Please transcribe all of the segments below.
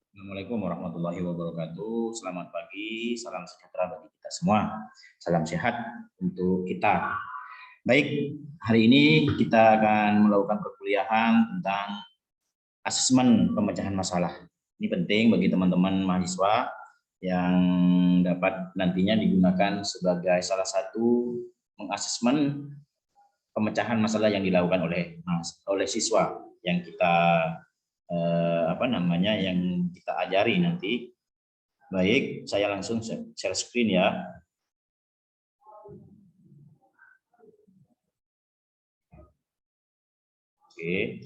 Assalamualaikum warahmatullahi wabarakatuh. Selamat pagi, salam sejahtera bagi kita semua. Salam sehat untuk kita. Baik, hari ini kita akan melakukan perkuliahan tentang asesmen pemecahan masalah. Ini penting bagi teman-teman mahasiswa yang dapat nantinya digunakan sebagai salah satu mengasesmen pemecahan masalah yang dilakukan oleh siswa yang kita yang kita ajari nanti. Baik, saya langsung share screen ya. Oke.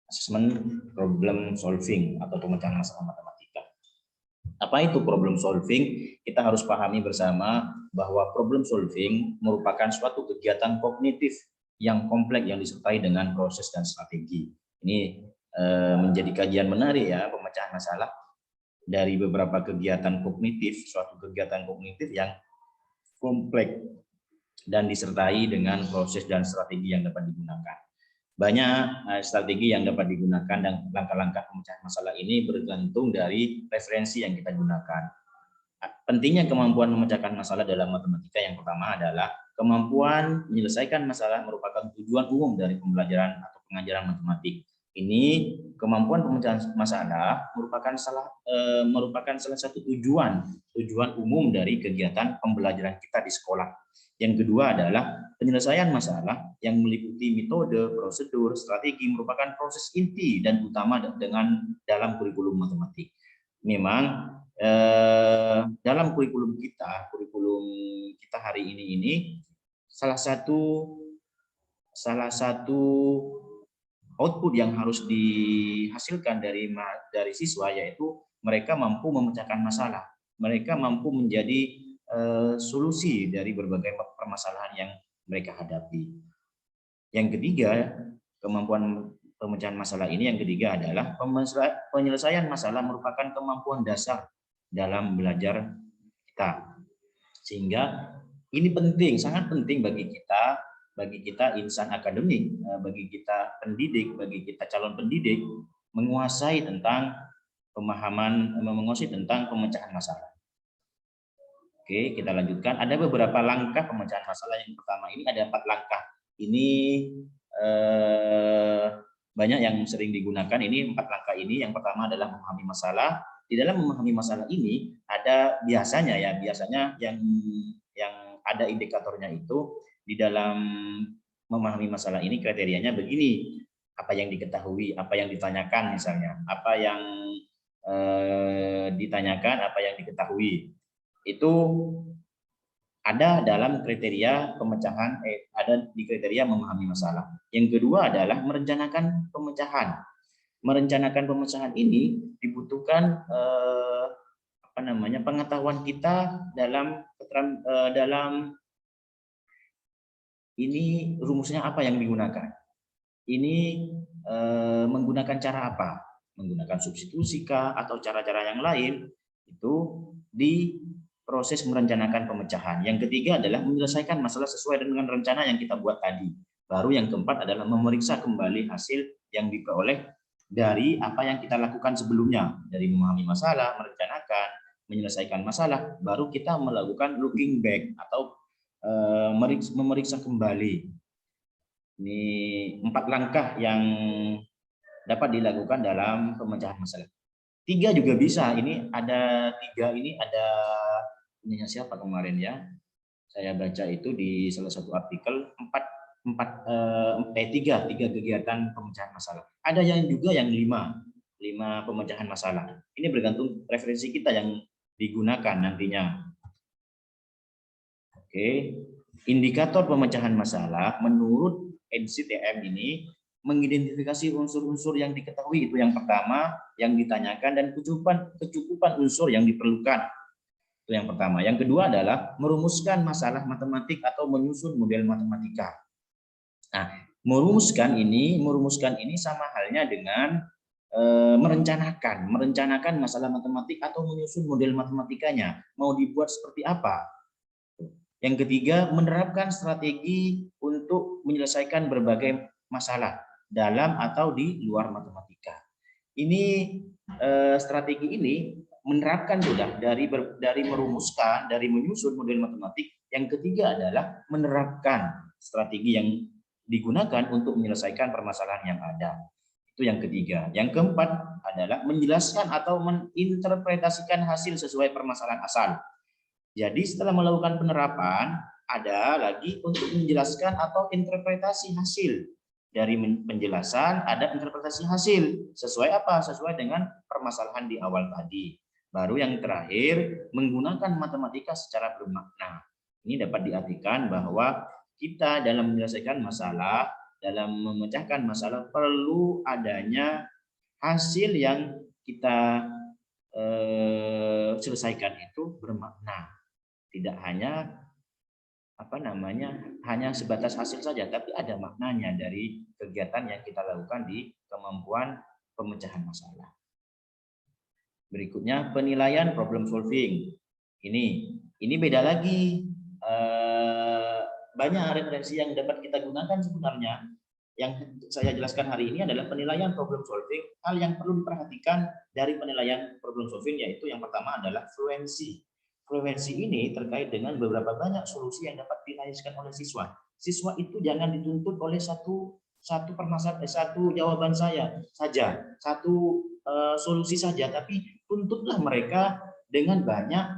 Assessment problem solving atau pemecahan masalah matematika. Apa itu problem solving? Kita harus pahami bersama bahwa problem solving merupakan suatu kegiatan kognitif yang kompleks yang disertai dengan proses dan strategi. Ini menjadi kajian menarik ya, pemecahan masalah dari beberapa kegiatan kognitif, suatu kegiatan kognitif yang kompleks dan disertai dengan proses dan strategi yang dapat digunakan. Banyak strategi yang dapat digunakan dan langkah-langkah pemecahan masalah ini bergantung dari referensi yang kita gunakan. Pentingnya kemampuan memecahkan masalah dalam matematika yang pertama adalah kemampuan menyelesaikan masalah merupakan tujuan umum dari pembelajaran atau pengajaran matematik. Ini kemampuan pemecahan masalah merupakan salah satu tujuan umum dari kegiatan pembelajaran kita di sekolah. Yang kedua adalah penyelesaian masalah yang meliputi metode, prosedur, strategi merupakan proses inti dan utama dalam kurikulum matematik. Memang dalam kurikulum kita hari ini salah satu output yang harus dihasilkan dari siswa yaitu mereka mampu memecahkan masalah, mereka mampu menjadi solusi dari berbagai permasalahan yang mereka hadapi. Yang ketiga, kemampuan pemecahan masalah ini yang ketiga adalah penyelesaian masalah merupakan kemampuan dasar dalam belajar kita. Sehingga ini penting, sangat penting bagi kita insan akademik, bagi kita pendidik, bagi kita calon pendidik menguasai tentang pemecahan masalah. Oke, kita lanjutkan. Ada beberapa langkah pemecahan masalah. Yang pertama ini ada 4 langkah. Ini banyak yang sering digunakan. Ini 4 langkah ini. Yang pertama adalah memahami masalah. Di dalam memahami masalah ini ada biasanya yang ada indikatornya itu di dalam memahami masalah ini kriterianya begini. Apa yang diketahui, apa yang ditanyakan misalnya, apa yang ditanyakan, apa yang diketahui. Itu ada dalam kriteria pemecahan, ada di kriteria memahami masalah. Yang kedua adalah merencanakan pemecahan. Merencanakan pemecahan ini dibutuhkan pengetahuan kita dalam ini rumusnya apa yang digunakan. Ini menggunakan cara apa? Menggunakan substitusi kah atau cara-cara yang lain? Itu di proses merencanakan pemecahan. Yang ketiga adalah menyelesaikan masalah sesuai dengan rencana yang kita buat tadi. Baru yang keempat adalah memeriksa kembali hasil yang diperoleh dari apa yang kita lakukan sebelumnya. Dari memahami masalah, merencanakan, menyelesaikan masalah, baru kita melakukan looking back atau memeriksa kembali. Ini 4 langkah yang dapat dilakukan dalam pemecahan masalah. 3 juga bisa. Ini ada 3 ini ada punya siapa kemarin ya? Saya baca itu di salah satu artikel 3 kegiatan pemecahan masalah. Ada yang juga yang 5 pemecahan masalah. Ini bergantung referensi kita yang digunakan nantinya. Oke, indikator pemecahan masalah menurut NCTM ini mengidentifikasi unsur-unsur yang diketahui, itu yang pertama, yang ditanyakan, dan kecukupan unsur yang diperlukan. Itu yang pertama. Yang kedua adalah merumuskan masalah matematik atau menyusun model matematika. Nah, merumuskan ini sama halnya dengan merencanakan masalah matematik atau menyusun model matematikanya. Mau dibuat seperti apa? Yang ketiga, menerapkan strategi untuk menyelesaikan berbagai masalah dalam atau di luar matematika. Ini strategi ini menerapkan sudah dari merumuskan, dari menyusun model matematik. Yang ketiga adalah menerapkan strategi yang digunakan untuk menyelesaikan permasalahan yang ada. Itu yang ketiga. Yang keempat adalah menjelaskan atau menginterpretasikan hasil sesuai permasalahan asal. Jadi setelah melakukan penerapan, ada lagi untuk menjelaskan atau interpretasi hasil. Dari penjelasan ada interpretasi hasil. Sesuai apa? Sesuai dengan permasalahan di awal tadi. Baru yang terakhir, menggunakan matematika secara bermakna. Ini dapat diartikan bahwa kita dalam menyelesaikan masalah, dalam memecahkan masalah perlu adanya hasil yang kita selesaikan itu bermakna. Tidak hanya hanya sebatas hasil saja, tapi ada maknanya dari kegiatan yang kita lakukan di kemampuan pemecahan masalah. Berikutnya penilaian problem solving. Ini beda lagi. Banyak referensi yang dapat kita gunakan sebenarnya. Yang saya jelaskan hari ini adalah penilaian problem solving. Hal yang perlu diperhatikan dari penilaian problem solving yaitu yang pertama adalah fluensi. Fluensi ini terkait dengan beberapa banyak solusi yang dapat diraihkan oleh siswa. Siswa itu jangan dituntut oleh satu permasalahan, satu jawaban saja, satu solusi saja, tapi tuntutlah mereka dengan banyak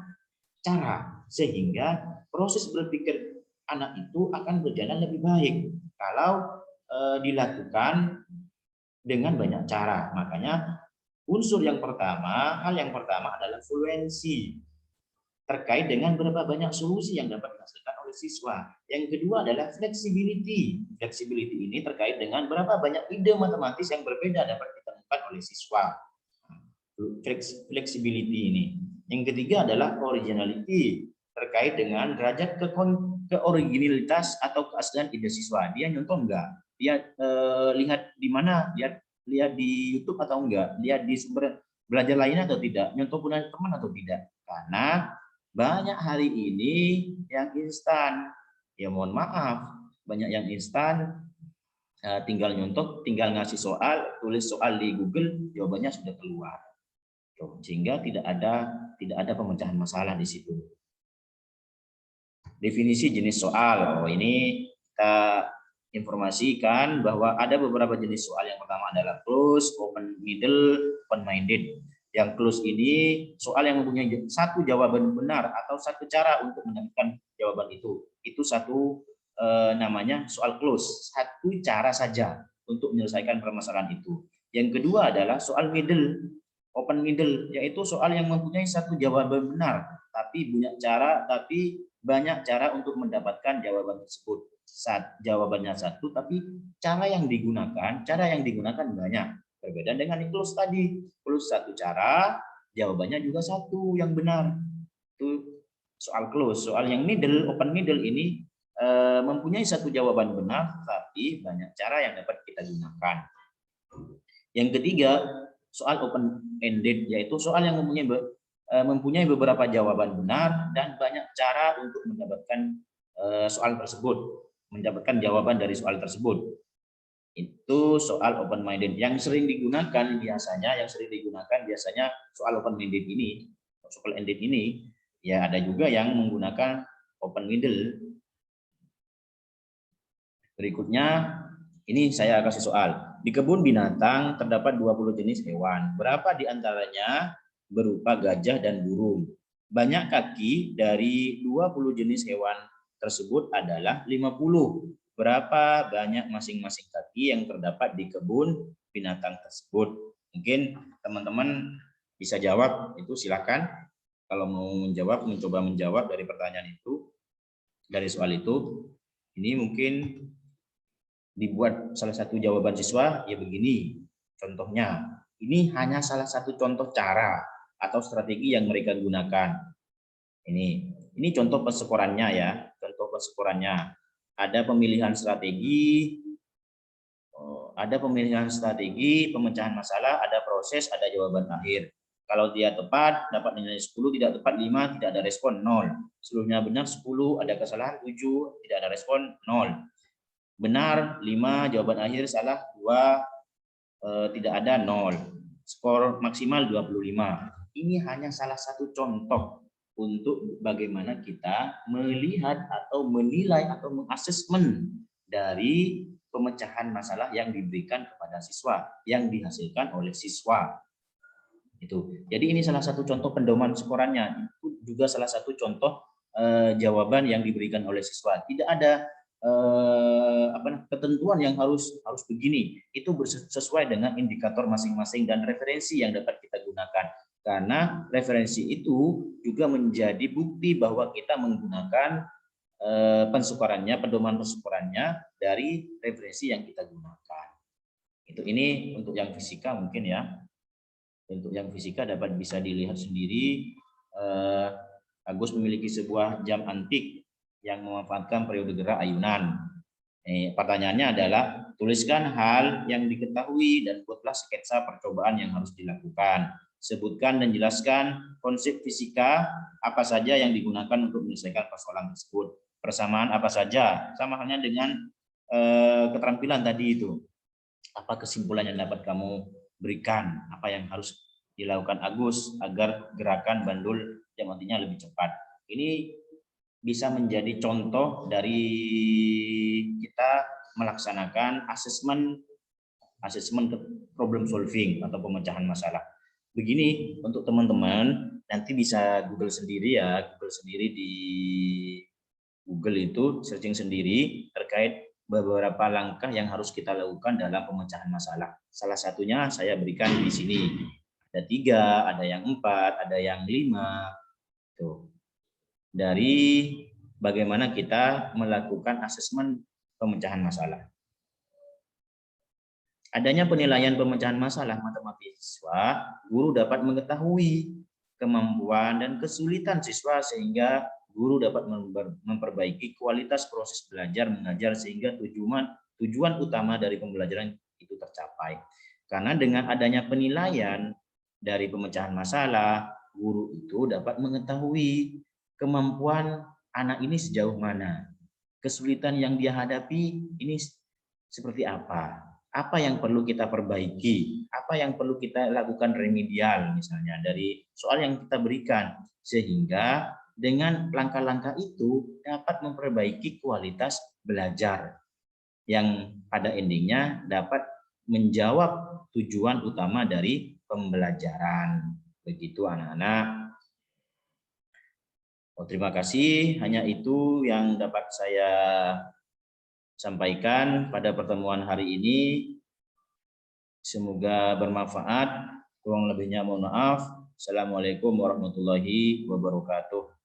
cara sehingga proses berpikir anak itu akan berjalan lebih baik kalau dilakukan dengan banyak cara. Makanya hal yang pertama adalah fluensi. Terkait dengan berapa banyak solusi yang dapat dihasilkan oleh siswa. Yang kedua adalah flexibility. Flexibility ini terkait dengan berapa banyak ide matematis yang berbeda dapat ditemukan oleh siswa. Flexibility ini. Yang ketiga adalah originality. Terkait dengan derajat keoriginalitas atau keaslian ide siswa. Dia nyontoh enggak? Dia lihat di mana? Dia lihat di YouTube atau enggak? Lihat di sumber belajar lainnya atau tidak? Nyontoh punya teman atau tidak? Karena banyak hari ini yang instan, ya mohon maaf, banyak yang instan, tinggal nyontok, tinggal ngasih soal, tulis soal di Google, jawabannya sudah keluar, sehingga tidak ada pemecahan masalah di situ. Definisi jenis soal, ini kita informasikan bahwa ada beberapa jenis soal. Yang pertama adalah close, open middle, open-minded. Yang close ini soal yang mempunyai satu jawaban benar atau satu cara untuk mendapatkan jawaban itu. Itu satu namanya soal close, satu cara saja untuk menyelesaikan permasalahan itu. Yang kedua adalah soal middle, open middle, yaitu soal yang mempunyai satu jawaban benar, tapi banyak cara untuk mendapatkan jawaban tersebut. Jawabannya satu, tapi cara yang digunakan banyak. Berbeda dengan close tadi, close satu cara, jawabannya juga satu yang benar. Itu soal close. Soal yang middle, open middle ini mempunyai satu jawaban benar, tapi banyak cara yang dapat kita gunakan. Yang ketiga, soal open ended, yaitu soal yang mempunyai beberapa jawaban benar dan banyak cara untuk mendapatkan soal tersebut, mendapatkan jawaban dari soal tersebut. Itu soal open minded yang sering digunakan biasanya soal open minded ini, soal ended ini, ya ada juga yang menggunakan open middle. Berikutnya ini saya kasih soal. Di kebun binatang terdapat 20 jenis hewan. Berapa di antaranya berupa gajah dan burung? Banyak kaki dari 20 jenis hewan tersebut adalah 50. Berapa banyak masing-masing kaki yang terdapat di kebun binatang tersebut? Mungkin teman-teman bisa jawab, itu silakan. Kalau mau mencoba menjawab dari pertanyaan itu, dari soal itu. Ini mungkin dibuat salah satu jawaban siswa, ya begini contohnya. Ini hanya salah satu contoh cara atau strategi yang mereka gunakan. Ini contoh persekorannya ya, contoh persekorannya. Ada pemilihan strategi, pemecahan masalah, ada proses, ada jawaban akhir. Kalau dia tepat, dapat nilai 10, tidak tepat 5, tidak ada respon 0. Seluruhnya benar 10, ada kesalahan 7, tidak ada respon 0. Benar 5, jawaban akhir salah 2, tidak ada 0. Skor maksimal 25. Ini hanya salah satu contoh untuk bagaimana kita melihat atau menilai atau mengasesmen dari pemecahan masalah yang diberikan kepada siswa, yang dihasilkan oleh siswa. Itu. Jadi ini salah satu contoh pendoman skorannya. Itu juga salah satu contoh jawaban yang diberikan oleh siswa. Tidak ada ketentuan yang harus begini. Itu sesuai dengan indikator masing-masing dan referensi yang dapat kita gunakan. Karena referensi itu juga menjadi bukti bahwa kita menggunakan pensukarannya, pedoman pensukarannya dari referensi yang kita gunakan. Itu ini untuk yang fisika mungkin ya. Untuk yang fisika dapat bisa dilihat sendiri. Agus memiliki sebuah jam antik yang memanfaatkan periode gerak ayunan. Pertanyaannya adalah tuliskan hal yang diketahui dan buatlah sketsa percobaan yang harus dilakukan. Sebutkan dan jelaskan konsep fisika apa saja yang digunakan untuk menyelesaikan persoalan tersebut. Persamaan apa saja, sama halnya dengan keterampilan tadi itu. Apa kesimpulan yang dapat kamu berikan, apa yang harus dilakukan Agus agar gerakan bandul jam antiknya lebih cepat. Ini bisa menjadi contoh dari kita melaksanakan asesmen problem solving atau pemecahan masalah. Begini untuk teman-teman, nanti bisa Google sendiri ya, di Google itu searching sendiri terkait beberapa langkah yang harus kita lakukan dalam pemecahan masalah. Salah satunya saya berikan di sini. Ada 3, ada yang 4, ada yang 5. Tuh. Dari bagaimana kita melakukan asesmen pemecahan masalah. Adanya penilaian pemecahan masalah matematika siswa, guru dapat mengetahui kemampuan dan kesulitan siswa sehingga guru dapat memperbaiki kualitas proses belajar mengajar sehingga tujuan utama dari pembelajaran itu tercapai. Karena dengan adanya penilaian dari pemecahan masalah, guru itu dapat mengetahui kemampuan anak ini sejauh mana, kesulitan yang dia hadapi ini seperti apa yang perlu kita perbaiki, apa yang perlu kita lakukan remedial misalnya dari soal yang kita berikan, sehingga dengan langkah-langkah itu dapat memperbaiki kualitas belajar yang pada endingnya dapat menjawab tujuan utama dari pembelajaran. Begitu anak-anak. Terima kasih, hanya itu yang dapat saya sampaikan pada pertemuan hari ini. Semoga bermanfaat. Kurang lebihnya mohon maaf. Assalamualaikum warahmatullahi wabarakatuh.